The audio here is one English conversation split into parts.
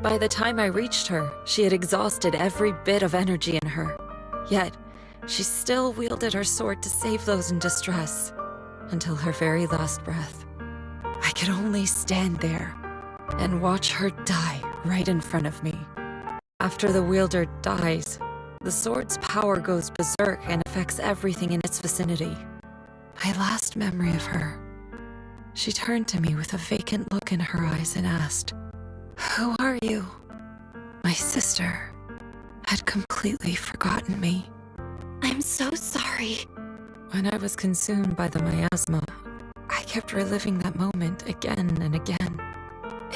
By the time I reached her, she had exhausted every bit of energy in her. Yet, she still wielded her sword to save those in distress, until her very last breath. I could only stand there and watch her die right in front of me. After the wielder dies, the sword's power goes berserk and affects everything in its vicinity. My last memory of her, she turned to me with a vacant look in her eyes and asked, "Who are you?" My sister had completely forgotten me. I'm so sorry. When I was consumed by the miasma, I kept reliving that moment again and again.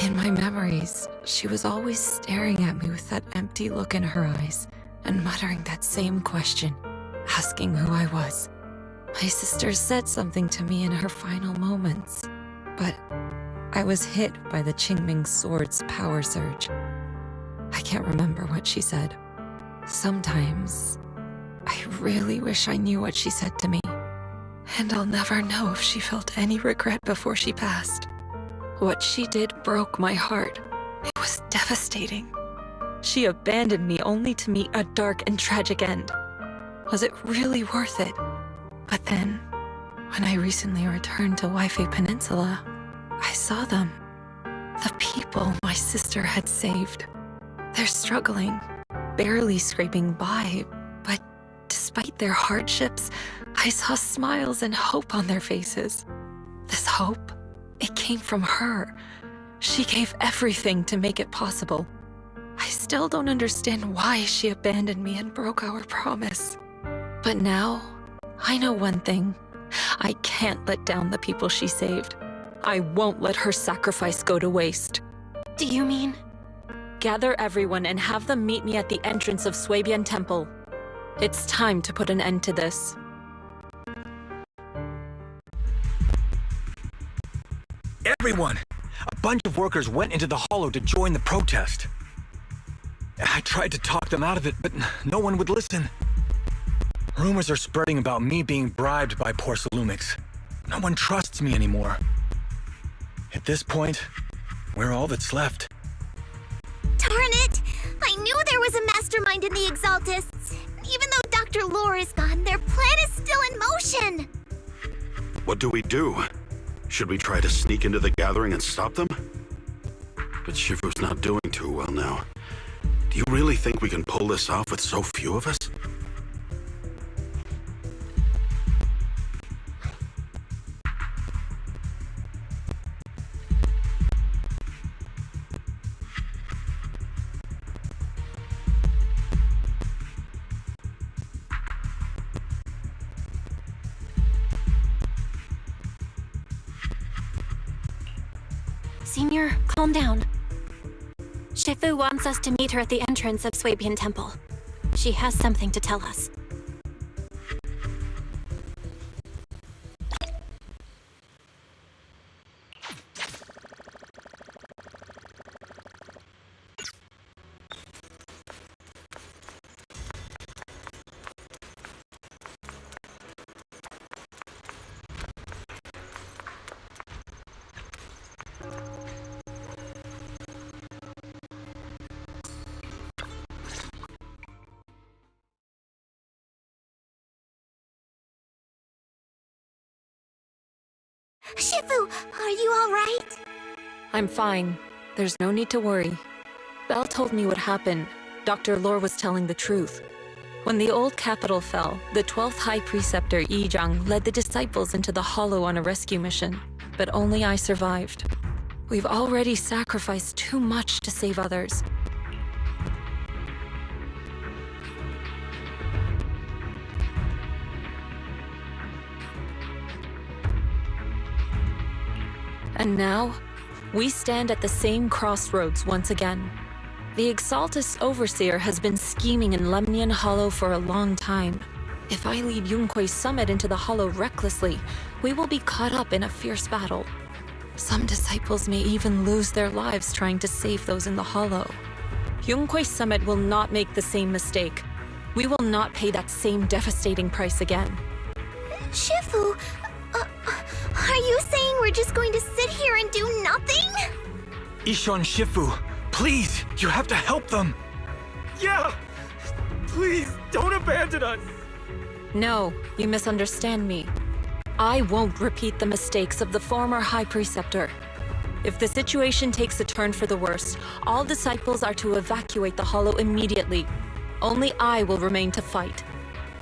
In my memories, she was always staring at me with that empty look in her eyes and muttering that same question, asking who I was. My sister said something to me in her final moments, but I was hit by the Qingming sword's power surge. I can't remember what she said. Sometimes, I really wish I knew what she said to me, and I'll never know if she felt any regret before she passed. What she did broke my heart. It was devastating. She abandoned me only to meet a dark and tragic end. Was it really worth it? But then, when I recently returned to Waifei Peninsula, I saw them. The people my sister had saved. They're struggling, barely scraping by, but despite their hardships, I saw smiles and hope on their faces. This hope, it came from her. She gave everything to make it possible. I still don't understand why she abandoned me and broke our promise. But now, I know one thing. I can't let down the people she saved. I won't let her sacrifice go to waste. Do you mean? Gather everyone and have them meet me at the entrance of Suibian Temple. It's time to put an end to this. Everyone! A bunch of workers went into the hollow to join the protest. I tried to talk them out of it, but no one would listen. Rumors are spreading about me being bribed by Porcelumix. No one trusts me anymore. At this point, we're all that's left. Darn it! I knew there was a mastermind in the Exaltists. Even though Dr. Lore is gone, their plan is still in motion. What do we do? Should we try to sneak into the gathering and stop them? But Shifu's not doing too well now. Do you really think we can pull this off with so few of us? Senior, calm down. Shifu wants us to meet her at the entrance of Suibian Temple. She has something to tell us. Shifu, are you all right? I'm fine. There's no need to worry. Belle told me what happened. Dr. Lore was telling the truth. When the old capital fell, the 12th High Preceptor Yi Zhang led the disciples into the Hollow on a rescue mission, but only I survived. We've already sacrificed too much to save others. And now, we stand at the same crossroads once again. The Exaltus Overseer has been scheming in Lemnian Hollow for a long time. If I lead Yunkui's summit into the Hollow recklessly, we will be caught up in a fierce battle. Some disciples may even lose their lives trying to save those in the Hollow. Yunkui's summit will not make the same mistake. We will not pay that same devastating price again. Shifu, are you saying we're just going to sit here and do nothing? Ishon Shifu, Please, you have to help them. Yeah! Please, don't abandon us! No, you misunderstand me. I won't repeat the mistakes of the former High Preceptor. If the situation takes a turn for the worst, all disciples are to evacuate the Hollow immediately. Only I will remain to fight.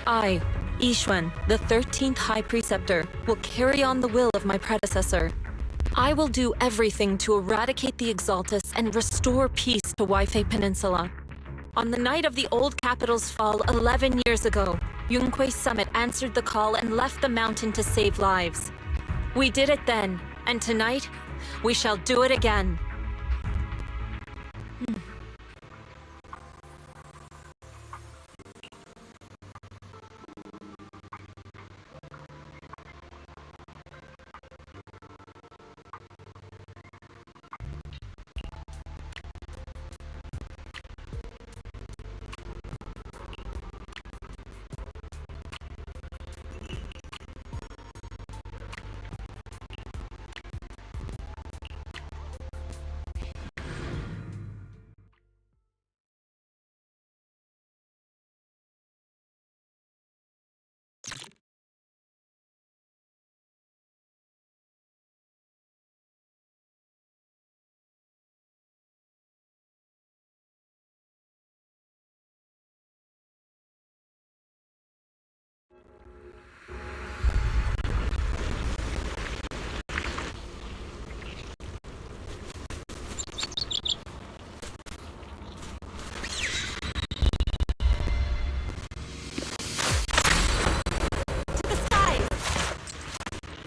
I, Yixuan, the 13th High Preceptor, will carry on the will of my predecessor. I will do everything to eradicate the Exaltus and restore peace to Waifei Peninsula. On the night of the old capital's fall 11 years ago, Yunquei Summit answered the call and left the mountain to save lives. We did it then, and tonight, we shall do it again.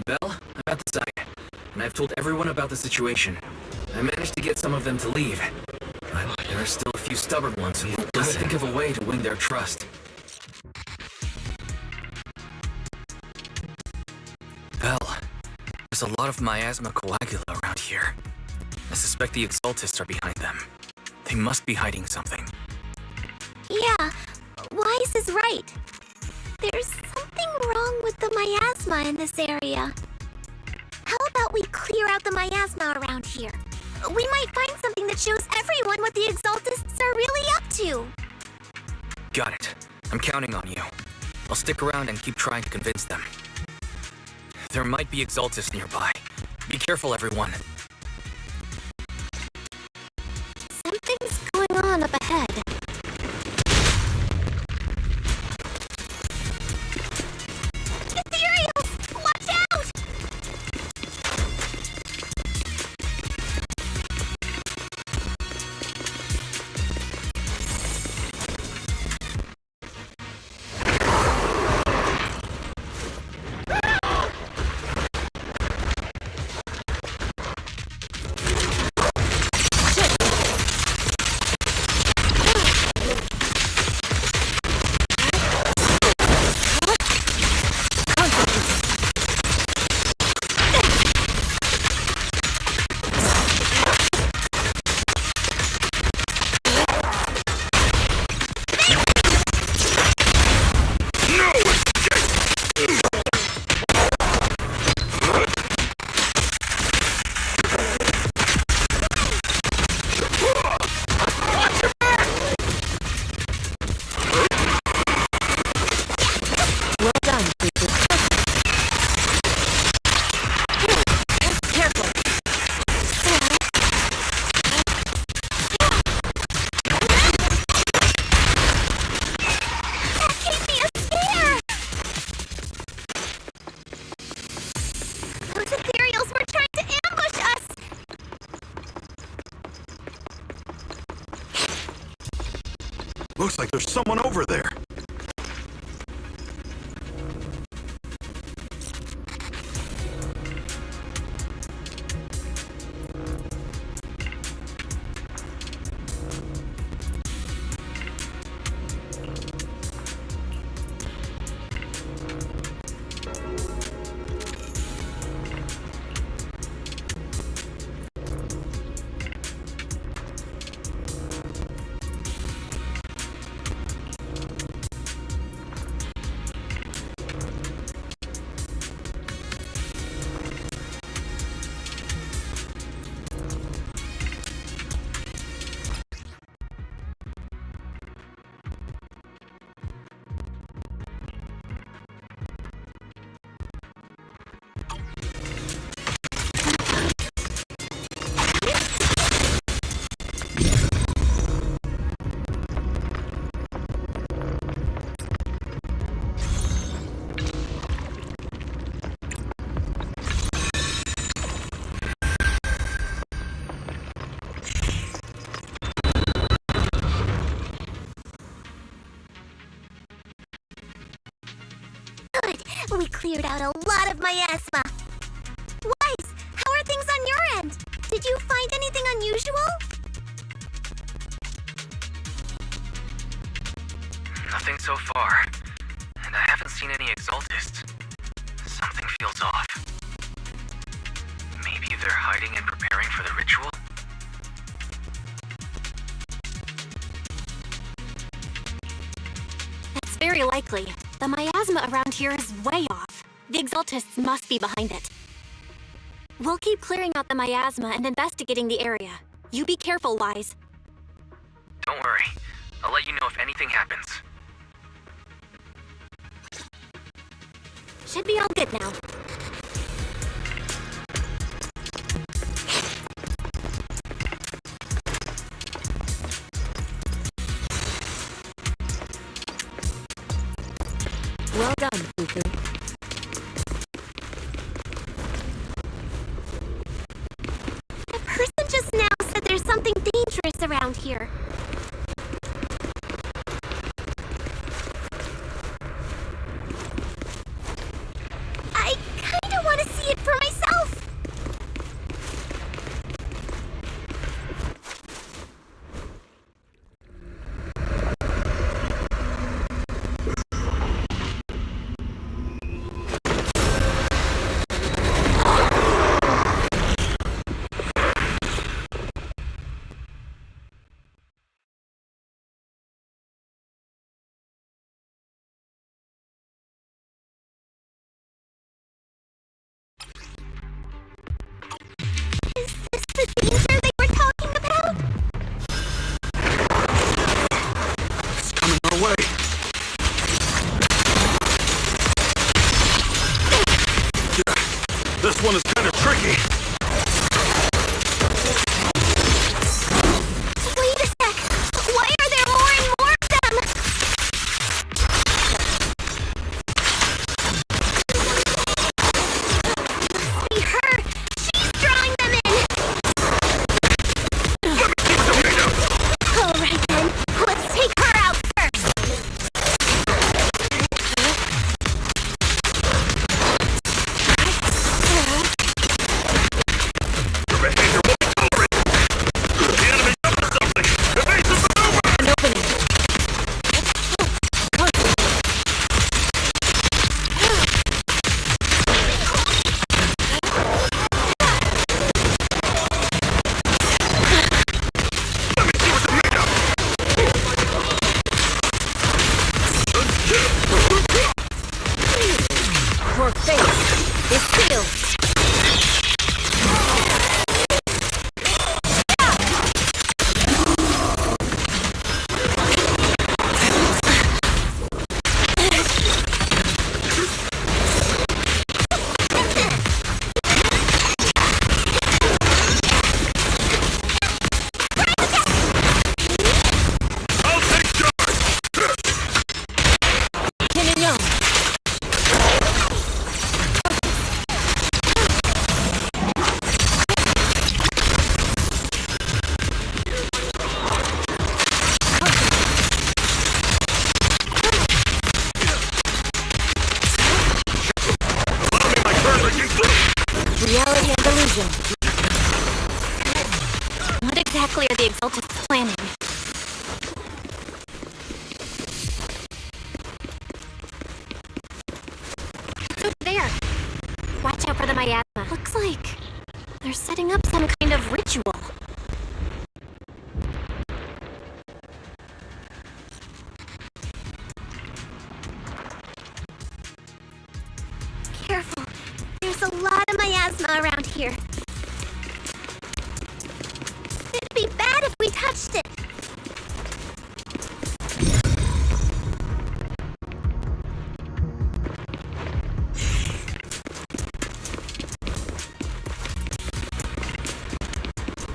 Belle, I'm at the site, and I've told everyone about the situation. I managed to get some of them to leave, but there are still a few stubborn ones who won't listen. Think of a way to win their trust. Belle, there's a lot of miasma coagula around here. I suspect the Exaltists are behind them. They must be hiding something. Yeah, Wise is right. There's something wrong with the miasma in this area. How about we clear out the miasma around here? We might find something that shows everyone what the Exaltists are really up to. Got it. I'm counting on you. I'll stick around and keep trying to convince them. There might be Exaltists nearby. Be careful, everyone. Something's going on up ahead. Ethereals! Watch out! Looks like there's someone over there. We cleared out a lot of miasma. Wise, how are things on your end? Did you find anything unusual? Nothing so far. And I haven't seen any exaltists. Something feels off. Maybe they're hiding and preparing for the ritual? That's very likely. The miasma around here is way off. The exaltists must be behind it. We'll keep clearing out the miasma and investigating the area. You be careful, Wise. Don't worry. I'll let you know if anything happens. Should be all good now. Well done, Fufu. The person just now said there's something dangerous around here. I kinda want to see it for myself. Is this the danger they were talking about? It's coming our way. This one is kind of tricky. Wait a sec. Why are there more and more of them? See her. She's drawing them in. All right then. Let's take her out first. Your behavior won't be tolerated. The enemy knows something. Evasive maneuver! An opening. Let me see what they're made of. Your face is sealed. I'll take charge. Yin and yang. Allow me my turn to get through. Reality and illusion. What exactly are the exaltists planning? It's over there. Watch out for the miasma. Looks like they're setting up some kind of ritual. Careful. There's a lot of miasma around here. It'd be bad if we touched it.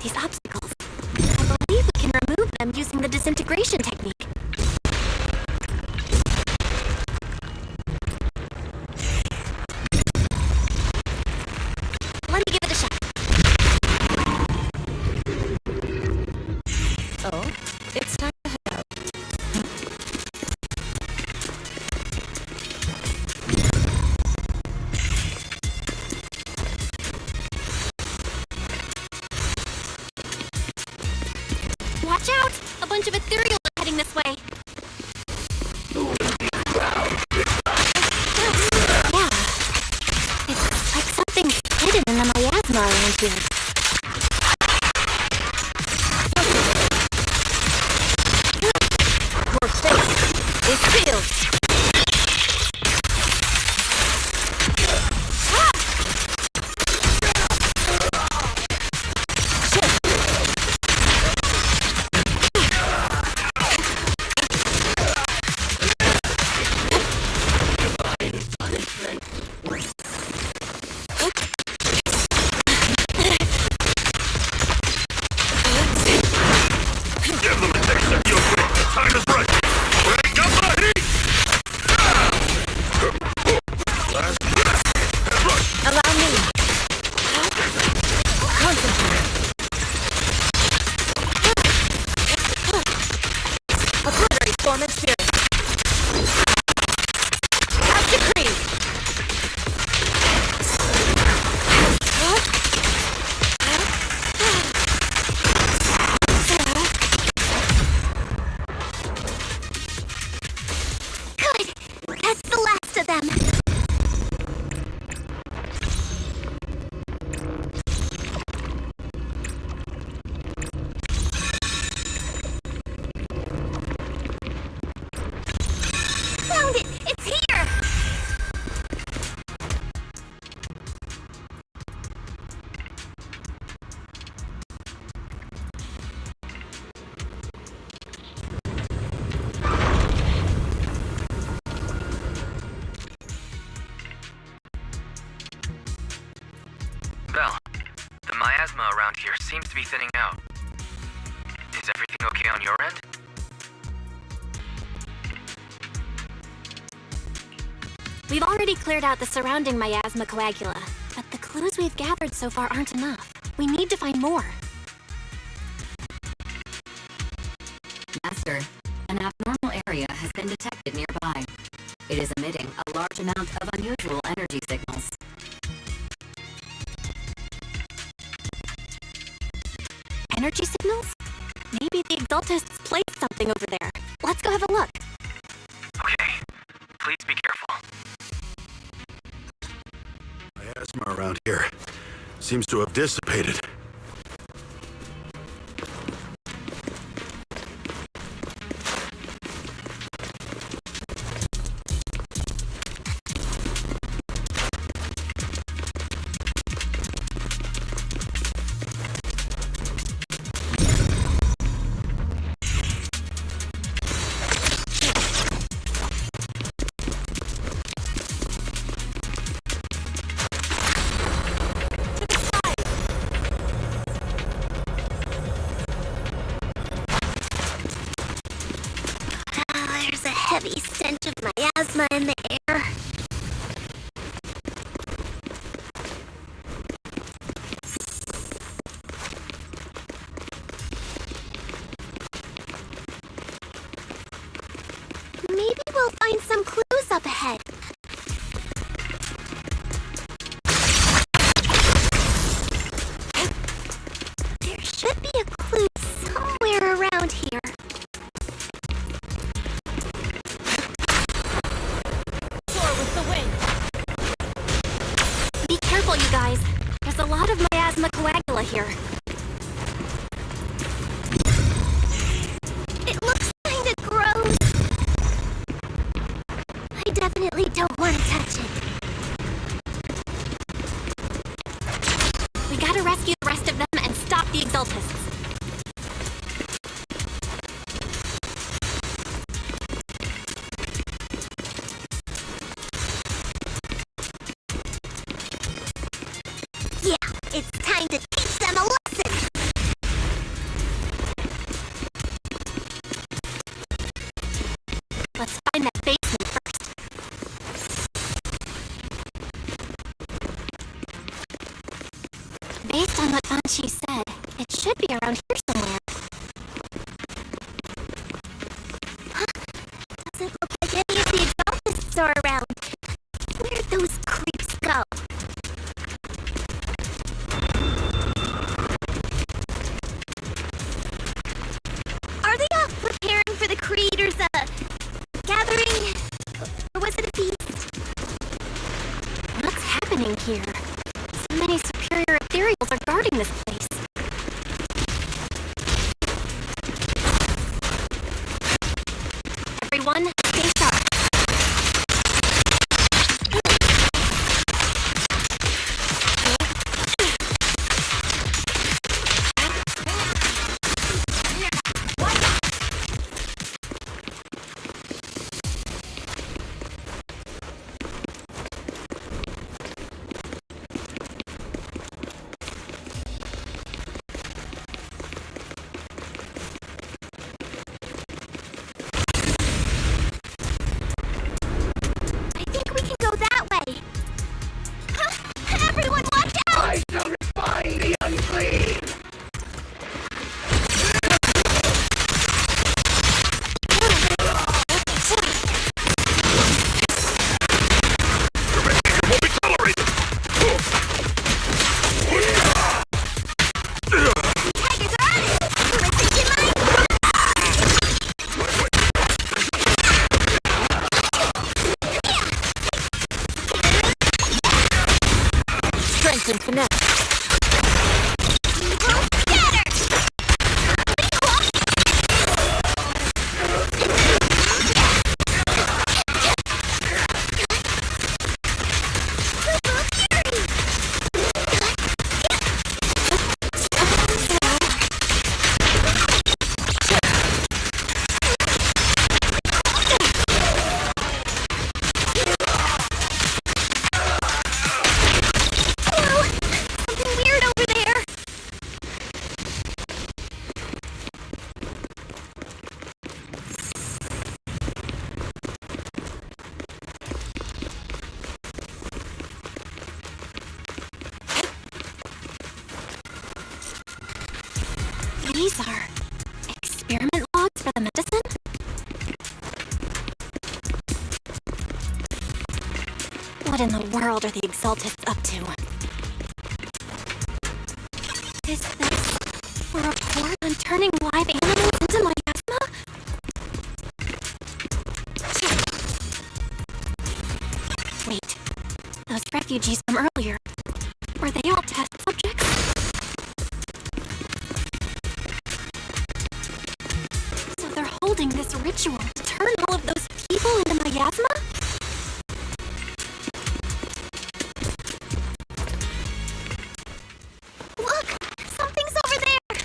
These obstacles. I believe we can remove them using the disintegration technique. Let me give it a shot. So, it's time to head out. bunch of ethereals are heading this way. Yeah. It's like something's hidden in the miasma around here. Your fate is sealed. Belle, the miasma around here seems to be thinning out. Is everything okay on your end? We've already cleared out the surrounding miasma coagula, but the clues we've gathered so far aren't enough. We need to find more. Master, an abnormal area has been detected nearby. It is emitting a large amount of unusual energy signals. Energy signals? Maybe the Exaltists placed something over there. Let's go have a look. Okay. Please be careful. Miasma around here seems to have dissipated. Heavy stench of miasma in the air. Maybe we'll find some clues up ahead. There should be a clue somewhere around here. Be careful, you guys. There's a lot of miasma coagula here. It looks kinda gross. I definitely don't want to touch it. We gotta rescue the rest of them and stop the Exaltists. Yeah, it's time to teach them a lesson! Let's find that basement first. Based on what Banshee said, it should be around here somewhere. Huh? Doesn't look like any of the Exaltists are around. Where'd those creeps go? Are they off happening here? So many superior ethereals are guarding this place. Everyone, stay sharp. And finesse. These are experiment logs for the medicine? What in the world are the Exaltists up to? Is this a report on turning live animals into miasma? Wait, those refugees from earlier, were they all test subjects? So they're holding this ritual to turn all of those people into miasma? Look! Something's over there!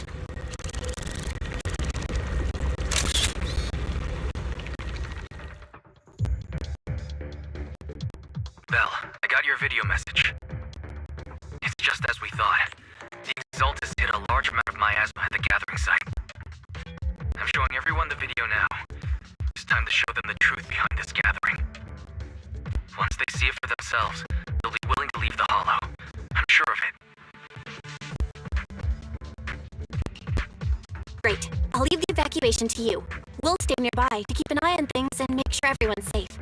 Belle, I got your video message. It's just as we thought. The Exaltists hit a large amount of miasma at the gathering site. I'm showing everyone the video now. It's time to show them the truth behind this gathering. Once they see it for themselves, they'll be willing to leave the Hollow. I'm sure of it. Great. I'll leave the evacuation to you. We'll stay nearby to keep an eye on things and make sure everyone's safe.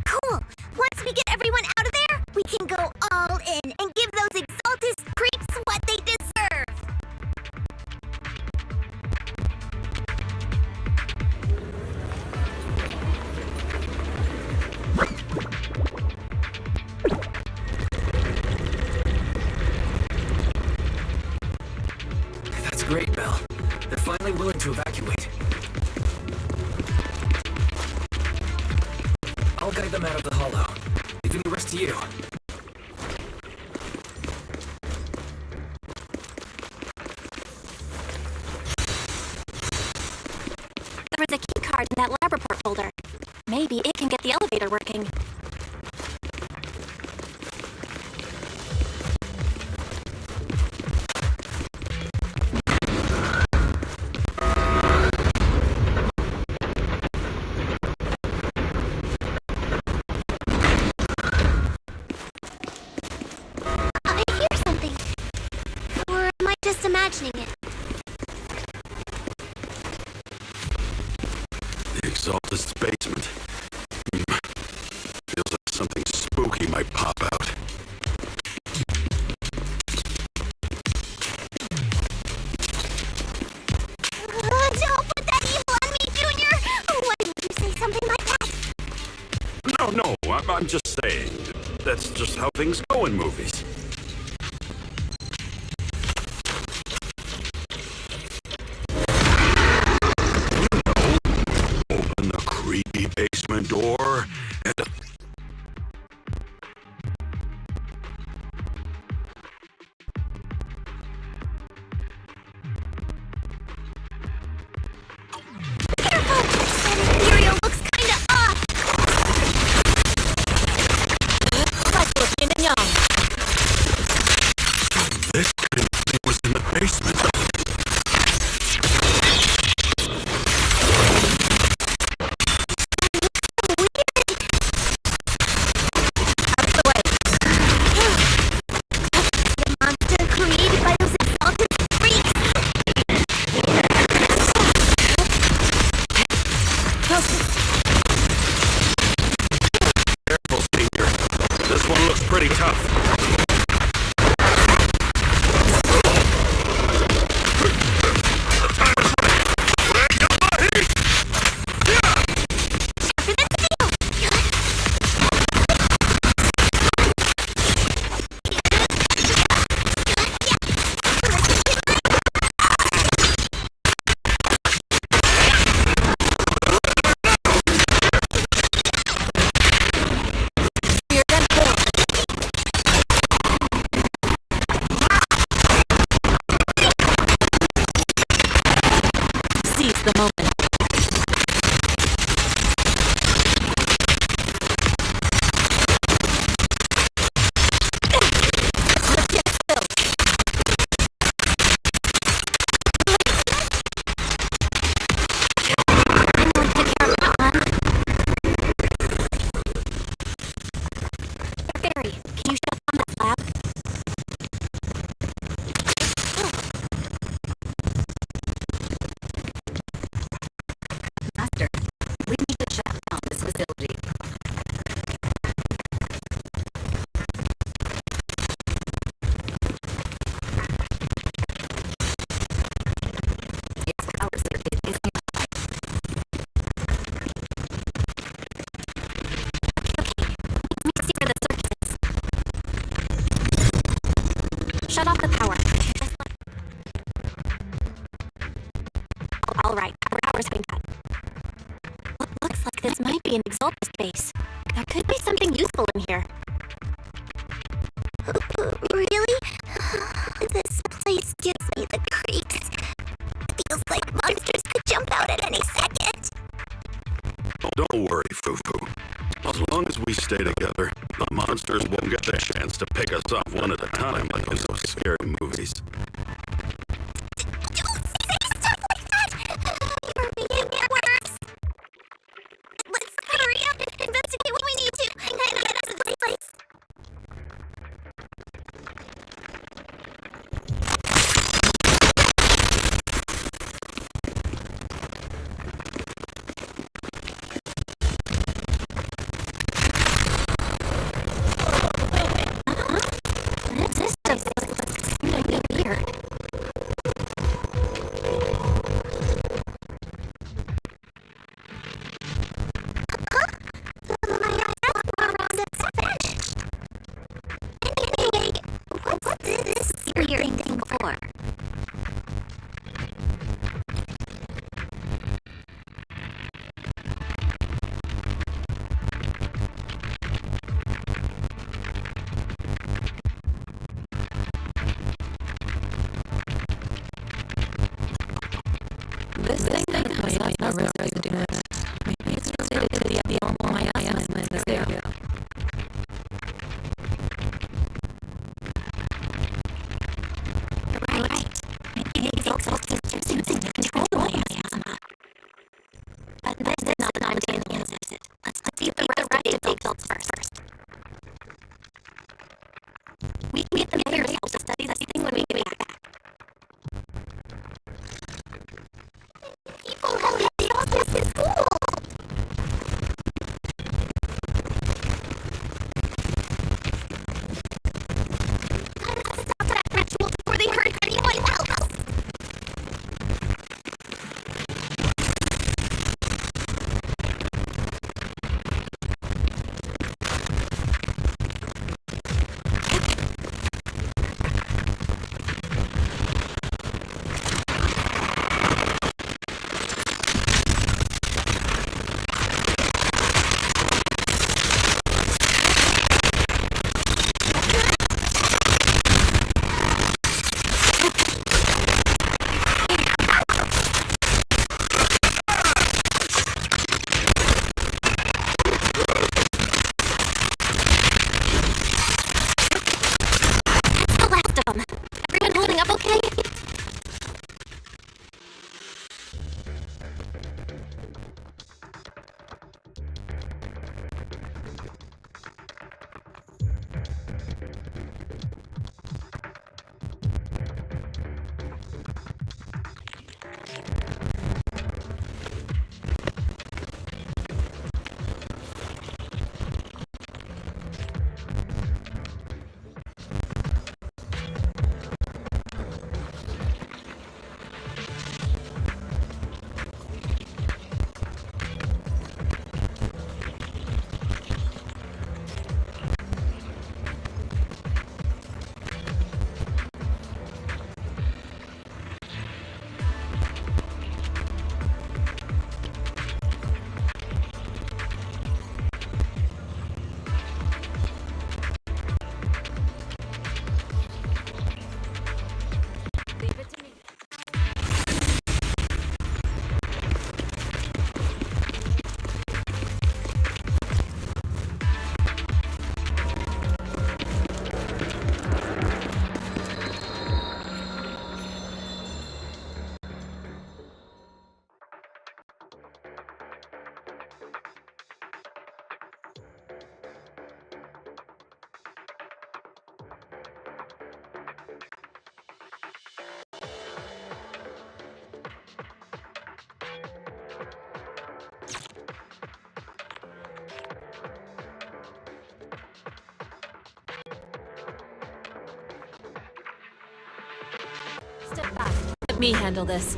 Cool! Once we get everyone out of there, we can go all in and give those Exaltist creeps what they deserve! That's great, Belle. They're finally willing to evacuate. I'll guide them out of the Hollow, leaving the rest to you. There was a key card in that lab report folder. Maybe it can get the elevator working. I hear something. Or am I just imagining it? The Exaltist's basement. Feels like something spooky might pop out. Don't put that evil on me, Junior! Why would you say something like that? No, I'm just saying. That's just how things go in movies. Open the creepy basement door and... Area looks kinda off! This thing was in the basement. The monster created by those exalted freaks! Careful, Senior. This one looks pretty tough. Seize the moment. Barry, can you shut down that lab? Master, we need to shut down this facility. Its power circuit is nearby. Let me see where the circuit is. Shut off the power. All right, our power's been cut. Looks like this might be an Exaltus base. There could be something useful in here. Really? This place gives me the creeps. Feels like monsters could jump out at any second. Oh, don't worry, Fufu. As long as we stay together, the monsters won't get the chance to pick us off one at a time like in those scary movies. Don't say stuff like that! You're making it worse! Let's hurry up and investigate what we need to and get out of this place. This stuff looks kind of weird. Around its bench. Anyway, what's this weird thing for? This thing has no residue. Maybe it's related to the abnormal miasma in this area. Right. Maybe the Exaltus is using to control the miasma. But this is not the time to analyze it. Let's see the rest of the Exaltus first. We can get the materials to study this thing when we get back. People have the Exaltus is cool. me handle this.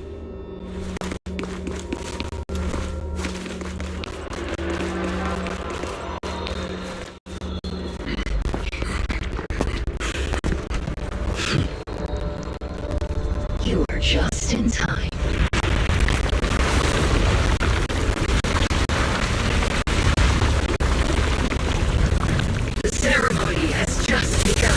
You are just in time. The ceremony has just begun.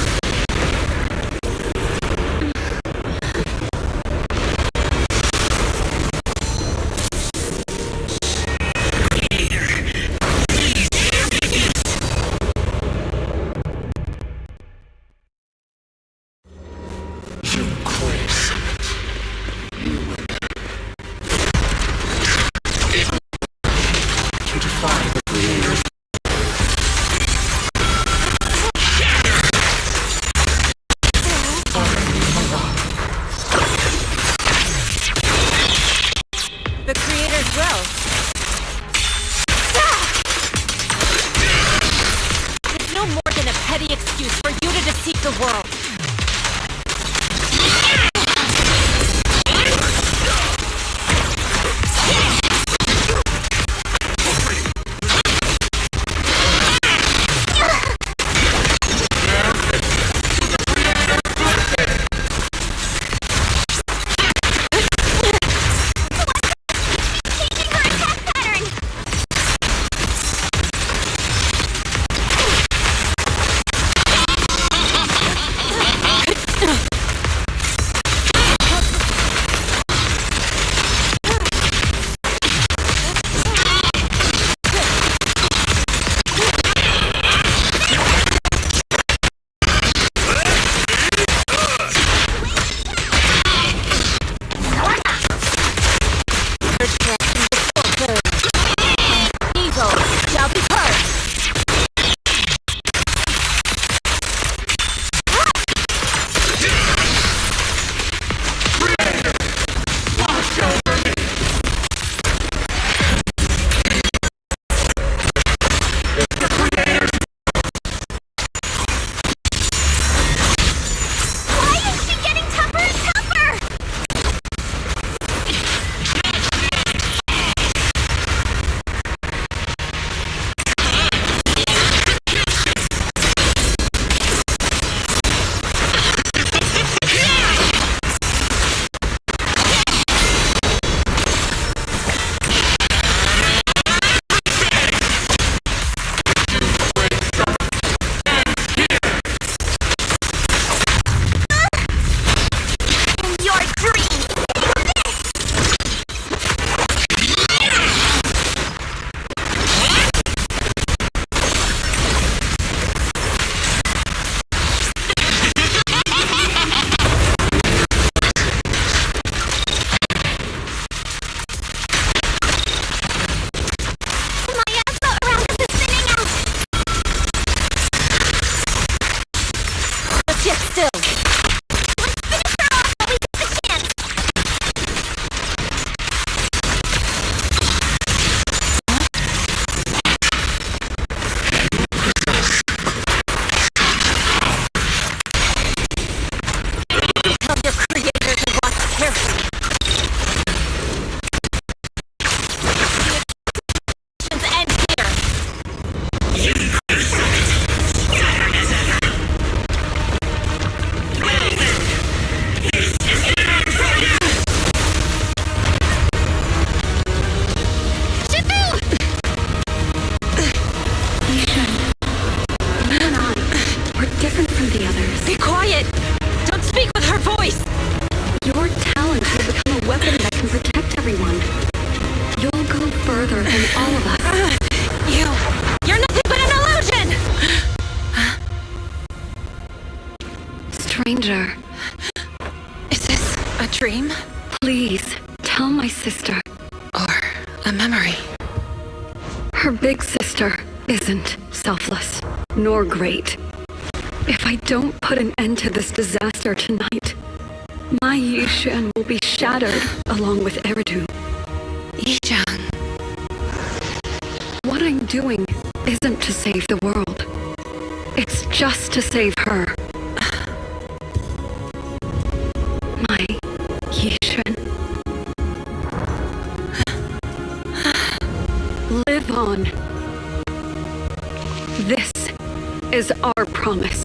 The Creator's will. It's no more than a petty excuse for you to deceive the world. Stranger. Is this a dream? Please, tell my sister. Or a memory? Her big sister isn't selfless, nor great. If I don't put an end to this disaster tonight, my Yishan will be shattered along with Eridu. Yishan. What I'm doing isn't to save the world. It's just to save her. My Yishan. is our promise.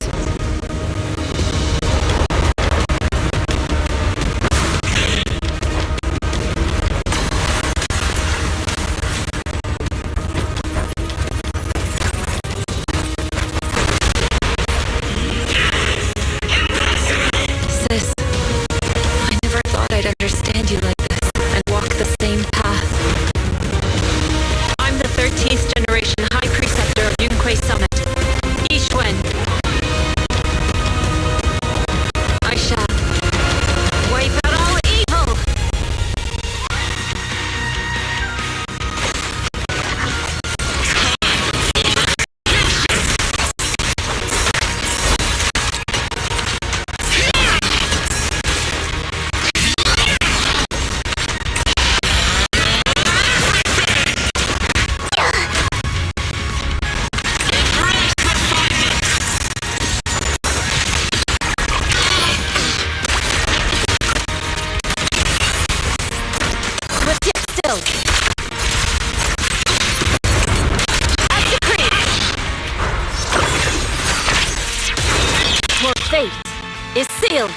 Sis, I never thought I'd understand you like this and walk the same path. I'm the 13th generation High Preceptor of Yunquei Summit, Yixuan. I shall. Wipe out all evil! Your fate is sealed!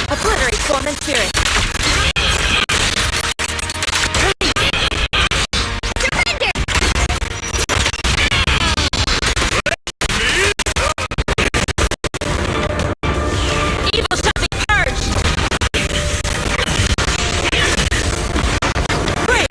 Obliterate form and spirit. Evil shall be purged! Break!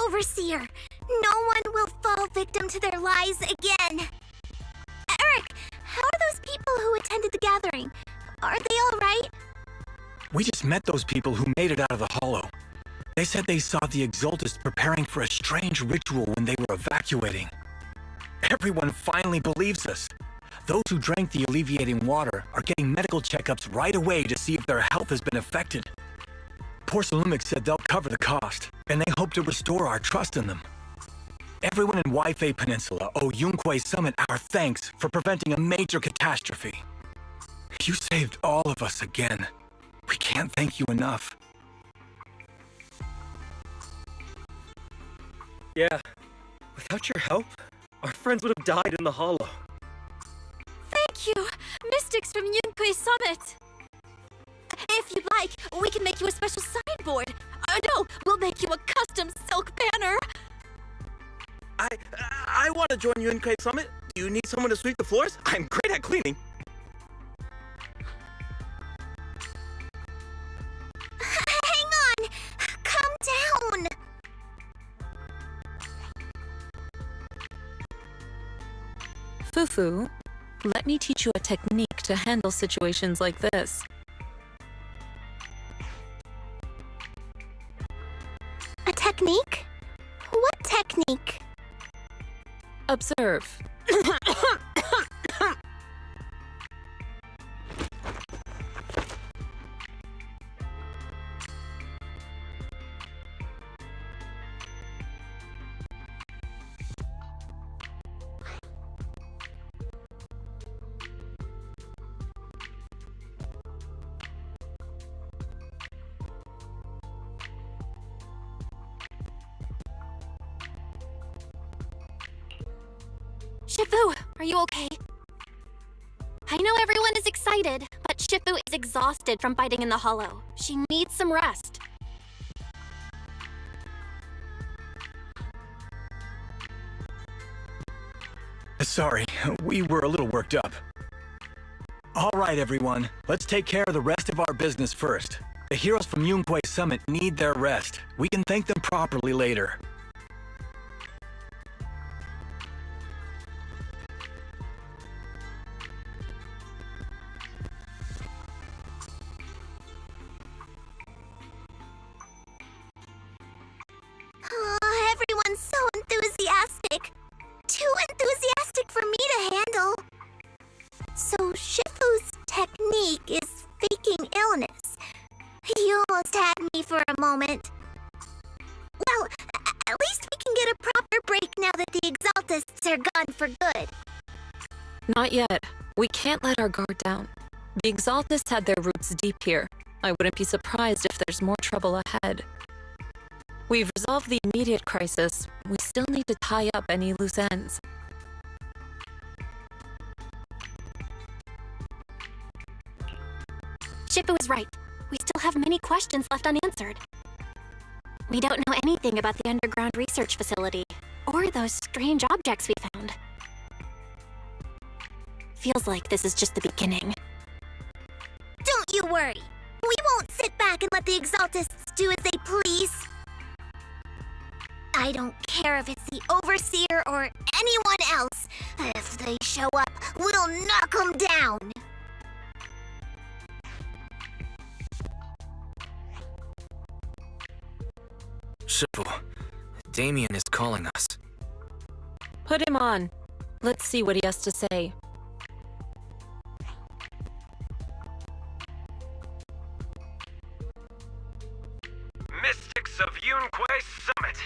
Overseer. No one will fall victim to their lies again. Eric, how are those people who attended the gathering? Are they all right? We just met those people who made it out of the hollow. They said they saw the Exaltists preparing for a strange ritual when they were evacuating. Everyone finally believes us. Those who drank the alleviating water are getting medical checkups right away to see if their health has been affected. Porcelanumic said they'll cover the cost, and they hope to restore our trust in them. Everyone in Waifei Peninsula owe Yunquei Summit our thanks for preventing a major catastrophe. You saved all of us again. We can't thank you enough. Yeah, without your help, our friends would have died in the hollow. Thank you, mystics from Yunquei Summit. If you'd like, we can make you a special signboard. No, we'll make you a custom silk banner. I want to join Yunquei Summit. Do you need someone to sweep the floors? I'm great at cleaning. Hang on! Calm down! Fufu, let me teach you a technique to handle situations like this. A technique? What technique? Observe. Shifu, are you okay? I know everyone is excited, but Shifu is exhausted from fighting in the hollow. She needs some rest. Sorry, we were a little worked up. All right, everyone. Let's take care of the rest of our business first. The heroes from Yunquay Summit need their rest. We can thank them properly later. Oh, everyone's so enthusiastic. Too enthusiastic for me to handle. So Shifu's technique is faking illness. He almost had me for a moment. Well, at least we can get a proper break now that the Exaltists are gone for good. Not yet. We can't let our guard down. The Exaltists had their roots deep here. I wouldn't be surprised if there's more trouble ahead. We've resolved the immediate crisis. We still need to tie up any loose ends. Shifu is right. We still have many questions left unanswered. We don't know anything about the underground research facility, or those strange objects we found. Feels like this is just the beginning. Don't you worry. We won't sit back and let the Exaltists do as they please. I don't care if it's the Overseer or anyone else. If they show up, we'll knock them down. Shifu, Damien is calling us. Put him on. Let's see what he has to say. Mystics of Yunquay Summit.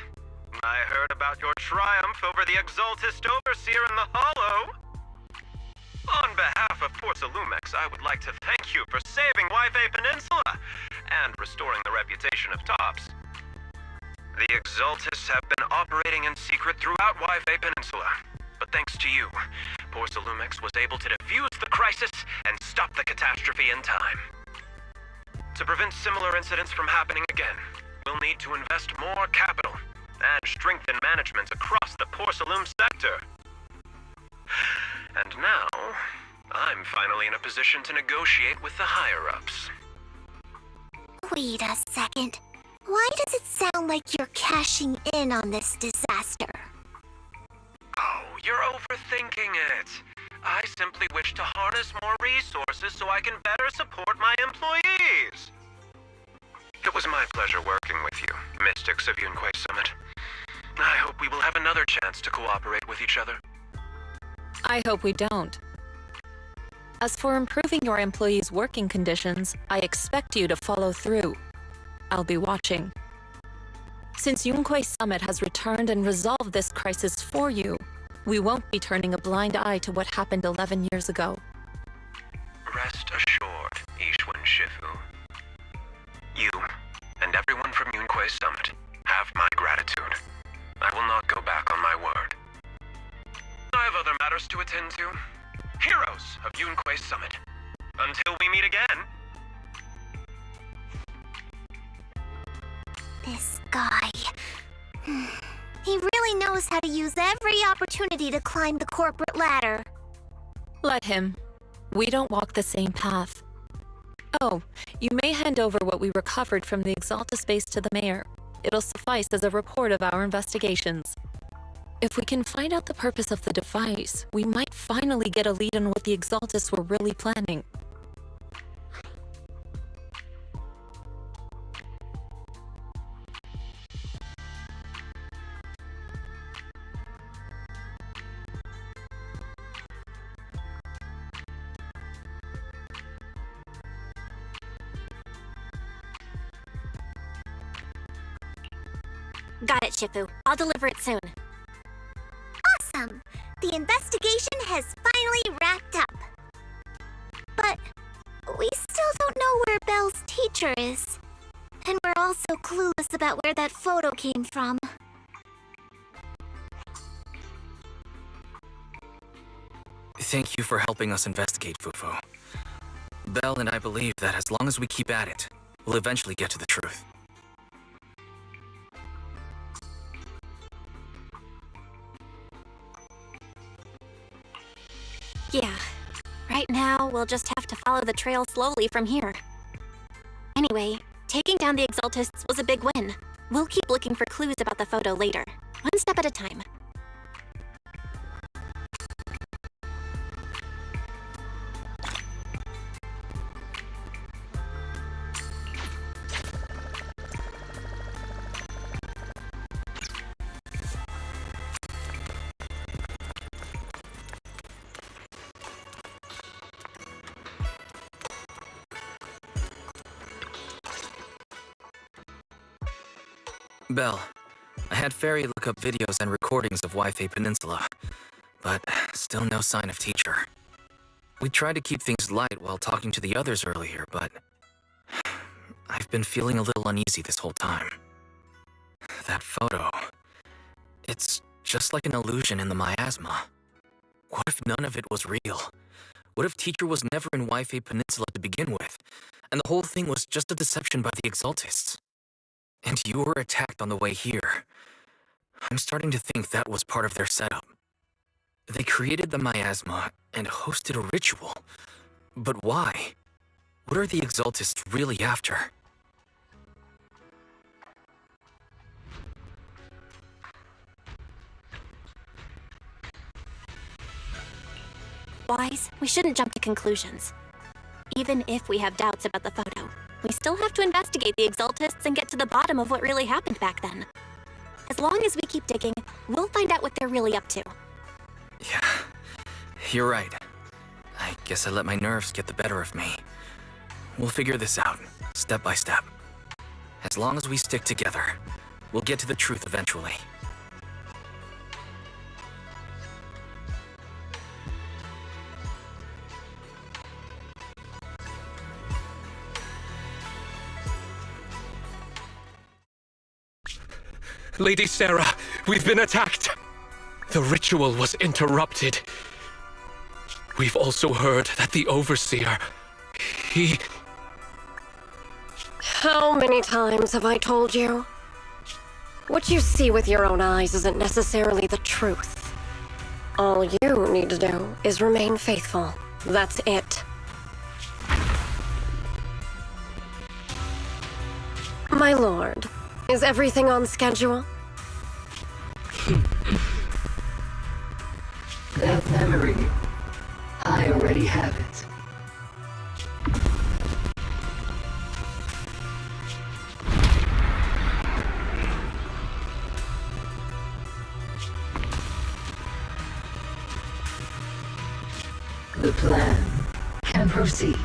I heard about your triumph over the Exaltist Overseer in the Hollow. On behalf of Force Allumex, I would like to thank you for saving Yunquay Peninsula and restoring the reputation of Tops. The Exaltists have been operating in secret throughout Yunquay Peninsula, but thanks to you, Force Allumex was able to defuse the crisis and stop the catastrophe in time. To prevent similar incidents from happening again, we'll need to invest more capital and strengthen management across the Porcelain sector. And now, I'm finally in a position to negotiate with the higher-ups. Wait a second. Why does it sound like you're cashing in on this disaster? Oh, you're overthinking it. I simply wish to harness more resources so I can better support my employees. It was my pleasure working with you, Mystics of Yunquay Summit. I hope we will have another chance to cooperate with each other. I hope we don't. As for improving your employees' working conditions, I expect you to follow through. I'll be watching. Since Yunquay Summit has returned and resolved this crisis for you, we won't be turning a blind eye to what happened 11 years ago. Rest assured, Ishwan Shifu. You, and everyone from Yunquay Summit, have my gratitude. I will not go back on my word. I have other matters to attend to. Heroes of Yunquay Summit. Until we meet again. This guy. He really knows how to use every opportunity to climb the corporate ladder. Let him. We don't walk the same path. Oh, you may hand over what we recovered from the Exaltus base to the mayor. It'll suffice as a report of our investigations. If we can find out the purpose of the device, we might finally get a lead on what the Exaltus were really planning. Got it, Shifu. I'll deliver it soon. Awesome! The investigation has finally wrapped up. But we still don't know where Belle's teacher is. And we're also clueless about where that photo came from. Thank you for helping us investigate, Fufu. Belle and I believe that as long as we keep at it, we'll eventually get to the truth. Yeah. Right now, we'll just have to follow the trail slowly from here. Anyway, taking down the Exaltists was a big win. We'll keep looking for clues about the photo later, one step at a time. Belle, I had Fairy look up videos and recordings of Wi-Fi Peninsula, but still no sign of teacher. We tried to keep things light while talking to the others earlier, but I've been feeling a little uneasy this whole time. That photo, it's just like an illusion in the miasma. What if none of it was real? What if teacher was never in Wi-Fi Peninsula to begin with, and the whole thing was just a deception by the Exaltists? And you were attacked on the way here. I'm starting to think that was part of their setup. They created the miasma and hosted a ritual. But why? What are the Exaltists really after? Wise, we shouldn't jump to conclusions. Even if we have doubts about the photo, we still have to investigate the Exaltists and get to the bottom of what really happened back then. As long as we keep digging, we'll find out what they're really up to. Yeah, you're right. I guess I let my nerves get the better of me. We'll figure this out, step by step. As long as we stick together, we'll get to the truth eventually. Lady Sarah, we've been attacked. The ritual was interrupted. We've also heard that the Overseer, he... How many times have I told you? What you see with your own eyes isn't necessarily the truth. All you need to do is remain faithful. That's it. My lord, is everything on schedule? That memory, I already have it. The plan can proceed.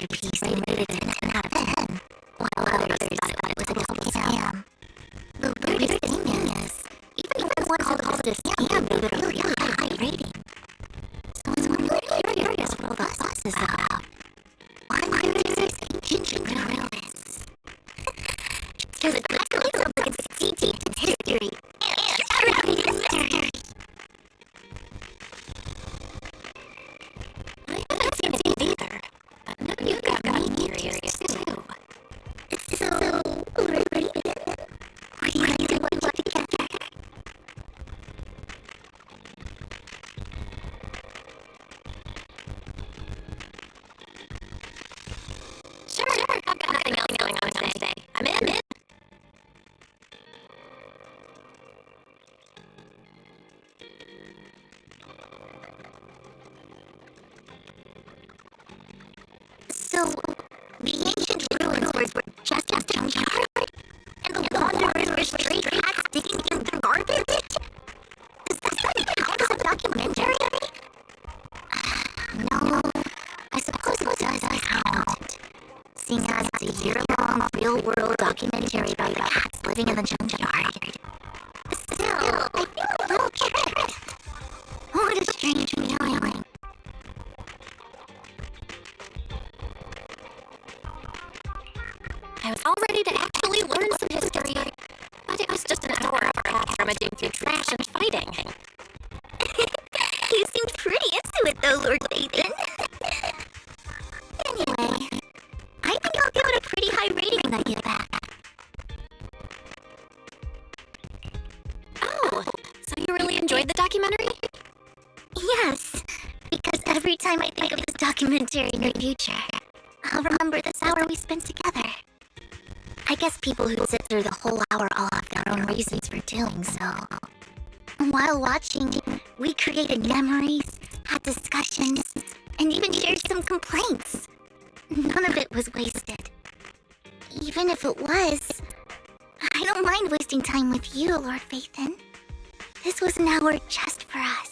masterpiece they rated it a 10 out of 10, while others thought it was a total scam. The weirdest thing is, even the ones who called it a scam gave it a really high rating. So I'm really curious what all the fuss is about. Why there's ancient ruins? Because it actually looks like it's deep in history. And history. I haven't seen it either, but now you've got me curious too. So, ready? What do you think we want to get there? Sure. I've got nothing else going on today. I'm in. So, the ancient ruins were just a junkyard? And the wanderers were stray cats digging in their garbage? Does that count as a documentary? No, I suppose it does count. Seeing as it's a year-long real-world documentary about cats living in the junkyard. Still, I feel a little tricked. What a strange feeling. I was all ready to actually learn some history, but it was just an hour of cats rummaging through trash and fighting. You seemed pretty into it though, Lord Lathan. Anyway, I think I'll give it a pretty high rating when I get back. Oh, so you really enjoyed the documentary? Yes, because every time I think of this documentary in the future, I'll remember this hour we spent together. I guess people who sit through the whole hour all have their own reasons for doing so. While watching, we created memories, had discussions, and even shared some complaints. None of it was wasted. Even if it was, I don't mind wasting time with you, Lord Vathan. This was an hour just for us.